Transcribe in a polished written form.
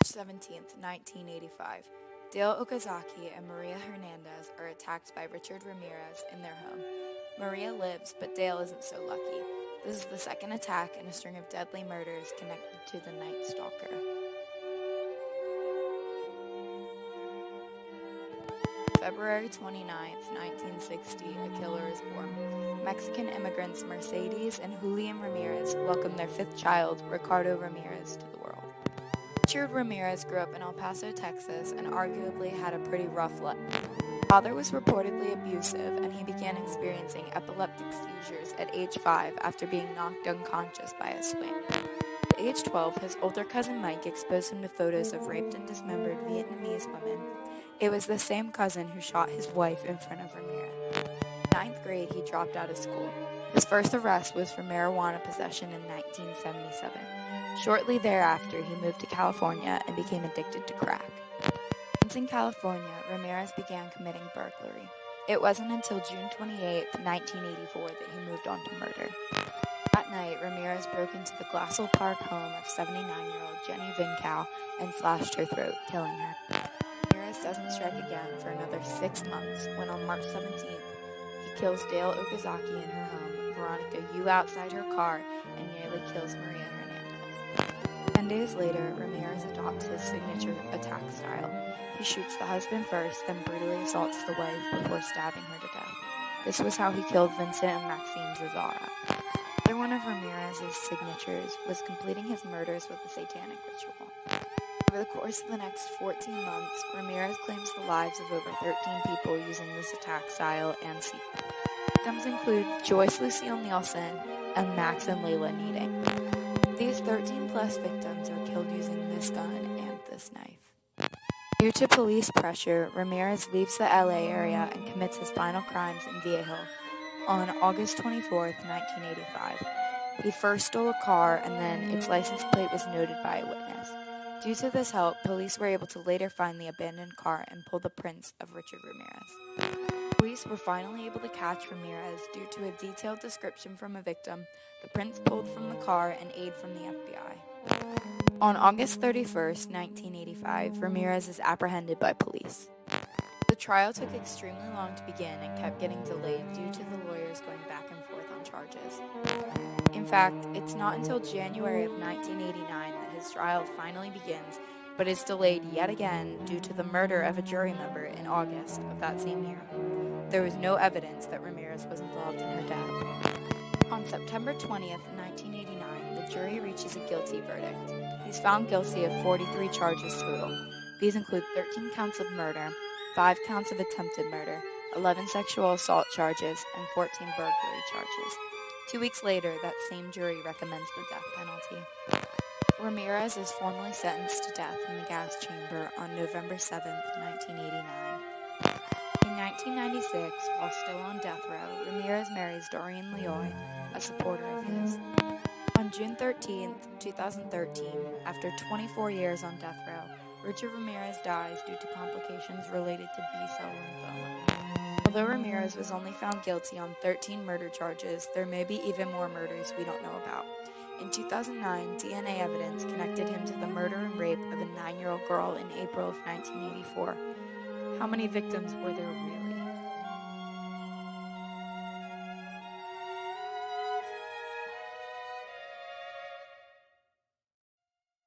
17th, 1985, Dale Okazaki and Maria Hernandez are attacked by Richard Ramirez in their home. Maria lives, but Dale isn't so lucky. This is the second attack in a string of deadly murders connected to the Night Stalker. February 29, 1960, a killer is born. Mexican immigrants Mercedes and Julian Ramirez welcomed their fifth child, Ricardo Ramirez, to the world. Richard Ramirez grew up in El Paso, Texas, and arguably had a pretty rough life. His father was reportedly abusive, and he began experiencing epileptic seizures at age 5 after being knocked unconscious by a swing. At age 12, his older cousin Mike exposed him to photos of raped and dismembered Vietnamese women. It was the same cousin who shot his wife in front of Ramirez. In 9th grade, he dropped out of school. His first arrest was for marijuana possession in 1977. Shortly thereafter, he moved to California and became addicted to crack. Once in California, Ramirez began committing burglary. It wasn't until June 28, 1984 that he moved on to murder. That night, Ramirez broke into the Glassell Park home of 79-year-old Jenny Vincow and slashed her throat, killing her. Ramirez doesn't strike again for another 6 months when on March 17th, he kills Dale Okazaki in her home, Veronica Yu outside her car, and nearly kills Maria Hernandez. 10 days later, Ramirez adopts his signature attack style. He shoots the husband first, then brutally assaults the wife before stabbing her to death. This was how he killed Vincent and Maxine Zazzara. Another one of Ramirez's signatures was completing his murders with a satanic ritual. Over the course of the next 14 months, Ramirez claims the lives of over 13 people using this attack style and sequence. Victims include Joyce Lucille Nielsen and Max and Layla Needing. These 13-plus victims are killed using this gun and this knife. Due to police pressure, Ramirez leaves the LA area and commits his final crimes in Viejo on August 24, 1985. He first stole a car, and then its license plate was noted by a witness. Due to this help, police were able to later find the abandoned car and pull the prints of Richard Ramirez. Police were finally able to catch Ramirez due to a detailed description from a victim, the prints pulled from the car, and aid from the FBI. On August 31, 1985, Ramirez is apprehended by police. The trial took extremely long to begin and kept getting delayed due to the lawyers going back and forth on charges. In fact, it's not until January of 1989 that his trial finally begins, but is delayed yet again due to the murder of a jury member in August of that same year. There was no evidence that Ramirez was involved in her death. On September 20th, 1989, the jury reaches a guilty verdict. He's found guilty of 43 charges total. These include 13 counts of murder, 5 counts of attempted murder, 11 sexual assault charges, and 14 burglary charges. 2 weeks later, that same jury recommends the death penalty. Ramirez is formally sentenced to death in the gas chamber on November 7, 1989. In 1996, while still on death row, Ramirez marries Doreen Leoy, a supporter of his. On June 13, 2013, after 24 years on death row, Richard Ramirez dies due to complications related to B-cell lymphoma. Although Ramirez was only found guilty on 13 murder charges, there may be even more murders we don't know about. In 2009, DNA evidence connected him to the murder and rape of a 9-year-old girl in April of 1984. How many victims were there really?